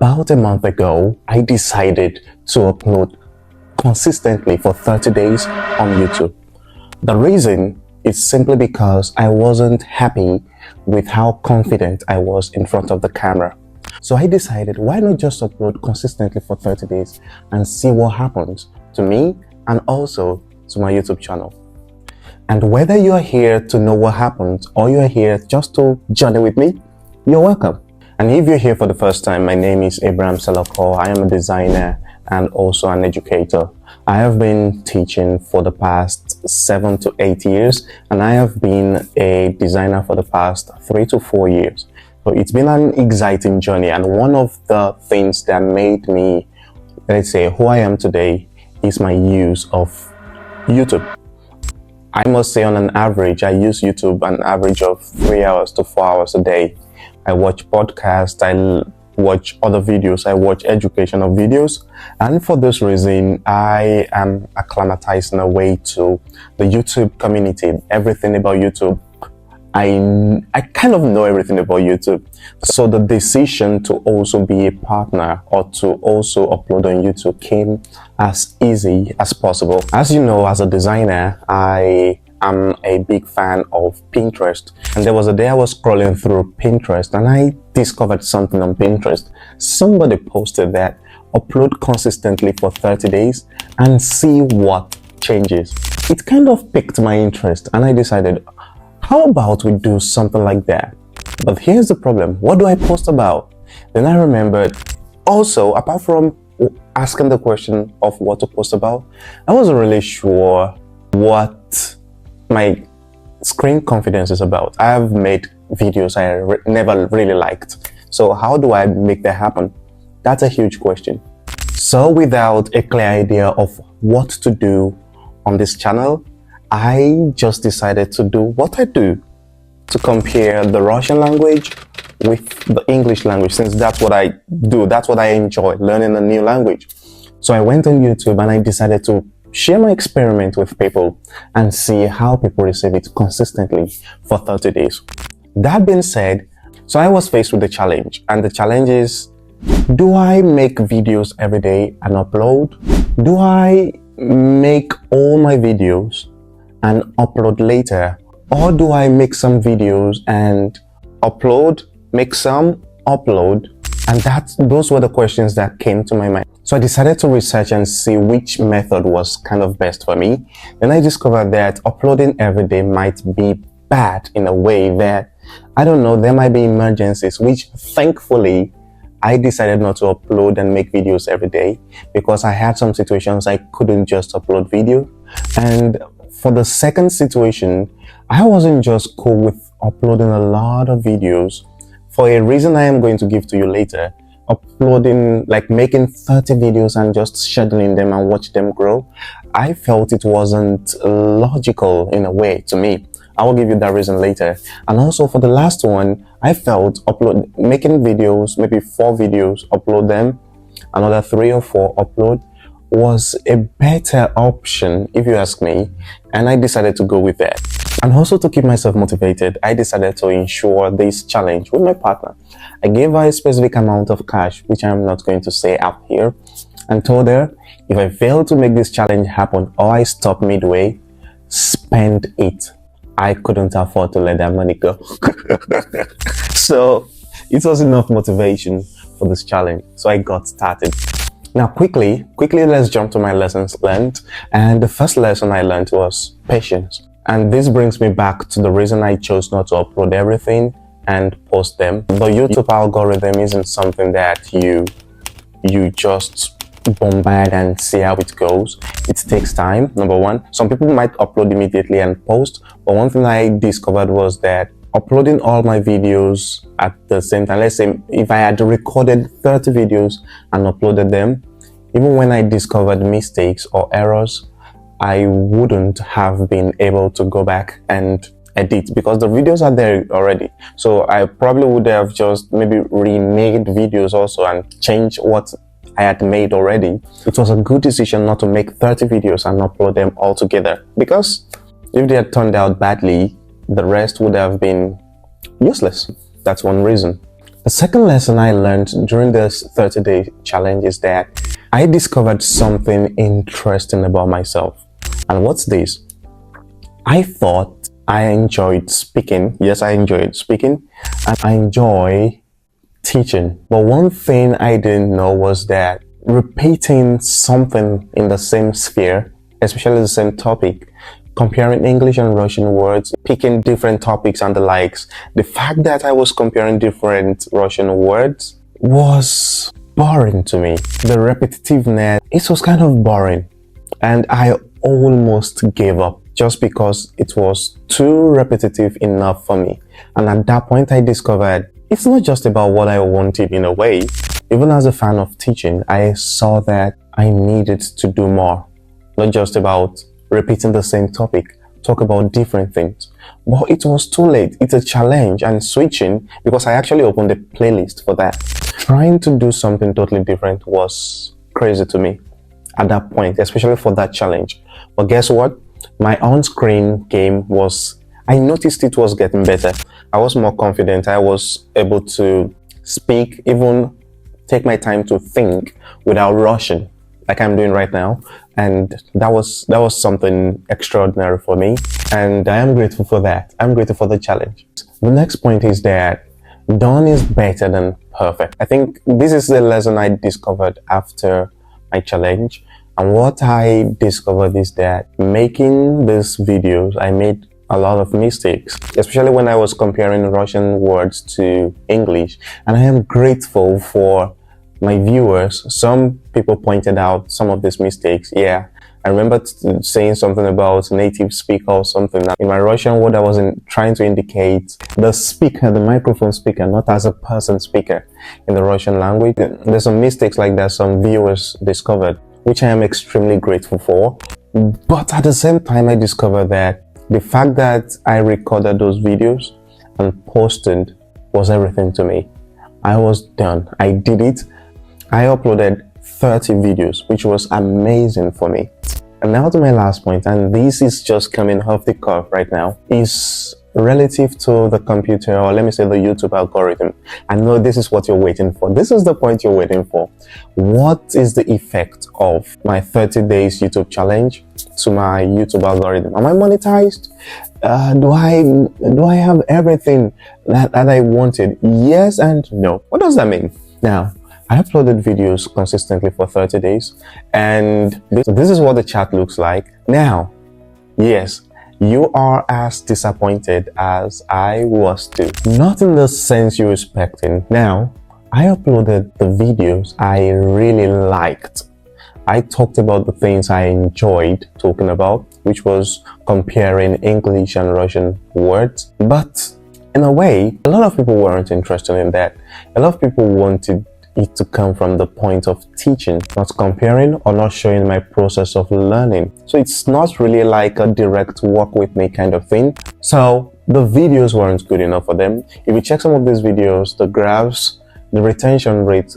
About a month ago, I decided to upload consistently for 30 days on YouTube. The reason is simply because I wasn't happy with how confident I was in front of the camera. So I decided, why not just upload consistently for 30 days and see what happens to me and also to my YouTube channel. And whether you are here to know what happens or you are here just to journey with me, you're welcome. And if you're here for the first time, my name is Abraham Selako. I am a designer and also an educator. I have been teaching for the past 7 to 8 years, and I have been a designer for the past 3 to 4 years. So it's been an exciting journey, and one of the things that made me, let's say, who I am today is my use of YouTube. I must say, on an average, I use YouTube an average of 3 hours to 4 hours a day. I watch podcasts, I watch other videos, I watch educational videos, and for this reason, I am acclimatized in a way to the YouTube community, everything about YouTube. I kind of know everything about YouTube. So the decision to also be a partner or to also upload on YouTube came as easy as possible. As you know, as a designer, I am a big fan of Pinterest. And there was a day I was scrolling through Pinterest and I discovered something on Pinterest. Somebody posted that upload consistently for 30 days and see what changes. It kind of piqued my interest and I decided, how about we do something like that? But here's the problem. What do I post about? Then I remembered also, apart from asking the question of what to post about, I wasn't really sure what my screen confidence is about. I have made videos I never really liked. So how do I make that happen? That's a huge question. So without a clear idea of what to do on this channel, I just decided to do what I do, to compare the Russian language with the English language, since that's what I do, that's what I enjoy, learning a new language. So I went on YouTube and I decided to share my experiment with people and see how people receive it consistently for 30 days. That being said, so I was faced with the challenge, and the challenge is, do I make videos every day and upload? Do I make all my videos and upload later, or do I make some videos and upload, make some, upload? And those were the questions that came to my mind. So I decided to research and see which method was kind of best for me. Then I discovered that uploading every day might be bad in a way that, I don't know, there might be emergencies, which thankfully I decided not to upload and make videos every day because I had some situations I couldn't just upload video. And for the second situation, I wasn't just cool with uploading a lot of videos for a reason I am going to give to you later. Uploading, like making 30 videos and just scheduling them and watch them grow, I felt it wasn't logical in a way to me. I will give you that reason later. And also for the last one, I felt making videos, maybe 4 videos, upload them, another 3 or 4 upload, was a better option if you ask me, and I decided to go with that. And also to keep myself motivated, I decided to ensure this challenge with my partner. I gave her a specific amount of cash, which I'm not going to say out here, and told her, if I fail to make this challenge happen or I stop midway, spend it. I couldn't afford to let that money go. So it was enough motivation for this challenge. So I got started. Now quickly, let's jump to my lessons learned. And the first lesson I learned was patience. And this brings me back to the reason I chose not to upload everything and post them. The YouTube algorithm isn't something that you just bombard and see how it goes. It takes time, number one. Some people might upload immediately and post, but one thing I discovered was that uploading all my videos at the same time, let's say if I had recorded 30 videos and uploaded them, even when I discovered mistakes or errors, I wouldn't have been able to go back and edit because the videos are there already. So I probably would have just maybe remade videos also and changed what I had made already. It was a good decision not to make 30 videos and upload them all together, because if they had turned out badly, the rest would have been useless. That's one reason. The second lesson I learned during this 30-day challenge is that I discovered something interesting about myself. And what's this? I thought I enjoyed speaking. Yes, I enjoyed speaking, and I enjoy teaching. But one thing I didn't know was that repeating something in the same sphere, especially the same topic, comparing English and Russian words, picking different topics and the likes, the fact that I was comparing different Russian words was boring to me. The repetitiveness, it was kind of boring, and I almost gave up just because it was too repetitive enough for me. And at that point I discovered it's not just about what I wanted in a way. Even as a fan of teaching, I saw that I needed to do more, not just about repeating the same topic, talk about different things. But it was too late. It's a challenge, and switching, because I actually opened a playlist for that. Trying to do something totally different was crazy to me at that point, especially for that challenge. But guess what? My on-screen game was, I noticed it was getting better. I was more confident. I was able to speak, even take my time to think without rushing like I'm doing right now. And that was something extraordinary for me. And I am grateful for that. I'm grateful for the challenge. The next point is that done is better than perfect. I think this is the lesson I discovered after my challenge. And what I discovered is that making these videos, I made a lot of mistakes, especially when I was comparing Russian words to English. And I am grateful for my viewers. Some people pointed out some of these mistakes. Yeah, I remember saying something about native speaker or something. In my Russian word, I was trying to indicate the speaker, the microphone speaker, not as a person speaker in the Russian language. There's some mistakes like that some viewers discovered, which I am extremely grateful for. But at the same time, I discovered that the fact that I recorded those videos and posted was everything to me. I was done. I did it. I uploaded 30 videos, which was amazing for me. And now to my last point, and this is just coming off the cuff right now, is relative to the computer, or let me say the YouTube algorithm. I know this is what you're waiting for. This is the point you're waiting for. What is the effect of my 30 days YouTube challenge to my YouTube algorithm? Am I monetized? Do I have everything that I wanted? Yes and no. What does that mean? Now, I uploaded videos consistently for 30 days, and this is what the chat looks like. Now, yes, you are as disappointed as I was too. Not in the sense you're expecting. Now, I uploaded the videos I really liked. I talked about the things I enjoyed talking about, which was comparing English and Russian words. But in a way, a lot of people weren't interested in that. A lot of people wanted it to come from the point of teaching, not comparing or not showing my process of learning. So it's not really like a direct work with me kind of thing. So the videos weren't good enough for them. If you check some of these videos, the graphs, the retention rates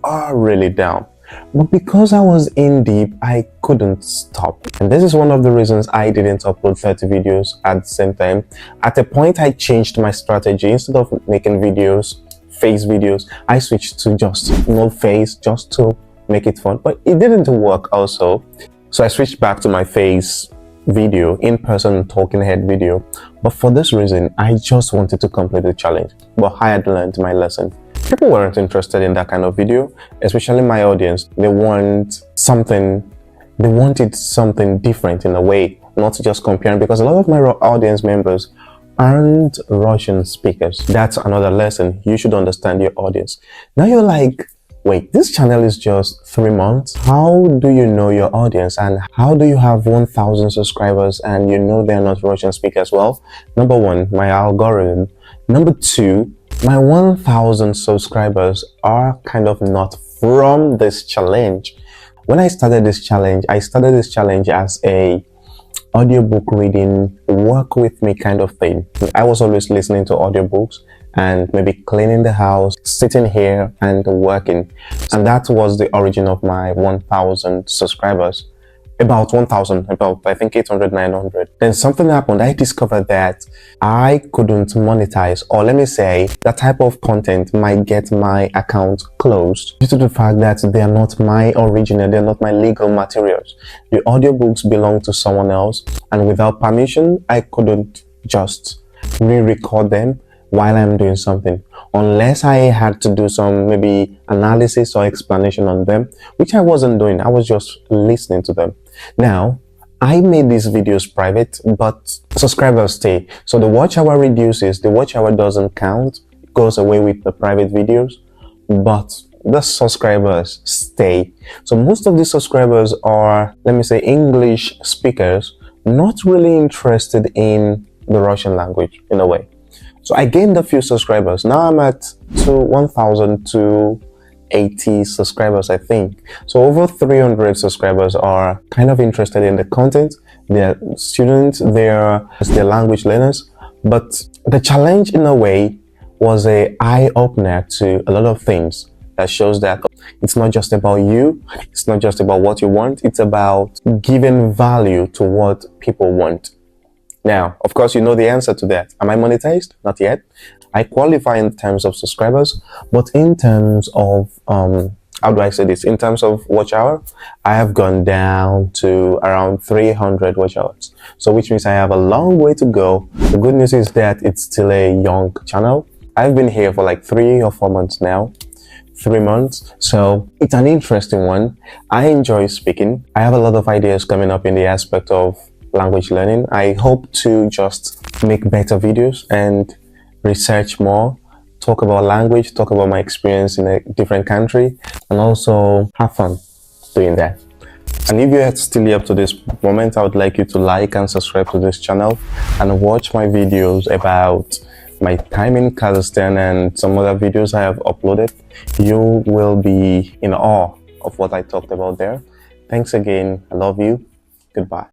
are really down. But because I was in deep, I couldn't stop. And this is one of the reasons I didn't upload 30 videos at the same time. At a point, I changed my strategy. Instead of making videos, face videos, I switched to just no face, just to make it fun. But it didn't work also. So I switched back to my face video, in-person talking head video. But for this reason, I just wanted to complete the challenge. But I had learned my lesson. People weren't interested in that kind of video, especially my audience. They wanted something different in a way, not just comparing, because a lot of my audience members aren't Russian speakers. That's another lesson. You should understand your audience. Now you're like, wait, this channel is just 3 months. How do you know your audience, and how do you have 1,000 subscribers and you know they're not Russian speakers? Well, number one, my algorithm. Number two, my 1,000 subscribers are kind of not from this challenge. When I started this challenge, as a audiobook reading, work with me kind of thing. I was always listening to audiobooks and maybe cleaning the house, sitting here and working. And that was the origin of my 1,000 subscribers. about 1000, about I think 800, 900. Then something happened. I discovered that I couldn't monetize, or let me say that type of content might get my account closed due to the fact that they are not my original, they're not my legal materials. The audiobooks belong to someone else, and without permission I couldn't just re-record them while I'm doing something, unless I had to do some maybe analysis or explanation on them, which I wasn't doing. I was just listening to them. Now, I made these videos private, but subscribers stay. So the watch hour reduces, the watch hour doesn't count, it goes away with the private videos, but the subscribers stay. So most of the subscribers are, let me say, English speakers, not really interested in the Russian language in a way. So I gained a few subscribers. Now I'm at 1,280 subscribers, I think. So over 300 subscribers are kind of interested in the content. They're students, they're language learners. But the challenge in a way was an eye-opener to a lot of things that shows that it's not just about you, it's not just about what you want, it's about giving value to what people want. Now, of course, you know the answer to that. Am I monetized? Not yet. I qualify in terms of subscribers, but in terms of, how do I say this? In terms of watch hour, I have gone down to around 300 watch hours. So which means I have a long way to go. The good news is that it's still a young channel. I've been here for like 3 or 4 months now. 3 months. So it's an interesting one. I enjoy speaking. I have a lot of ideas coming up in the aspect of language learning. I hope to just make better videos and research more, talk about language, talk about my experience in a different country, and also have fun doing that. And if you're still up to this moment, I would like you to like and subscribe to this channel and watch my videos about my time in Kazakhstan and some other videos I have uploaded. You will be in awe of what I talked about there. Thanks again. I love you. Goodbye.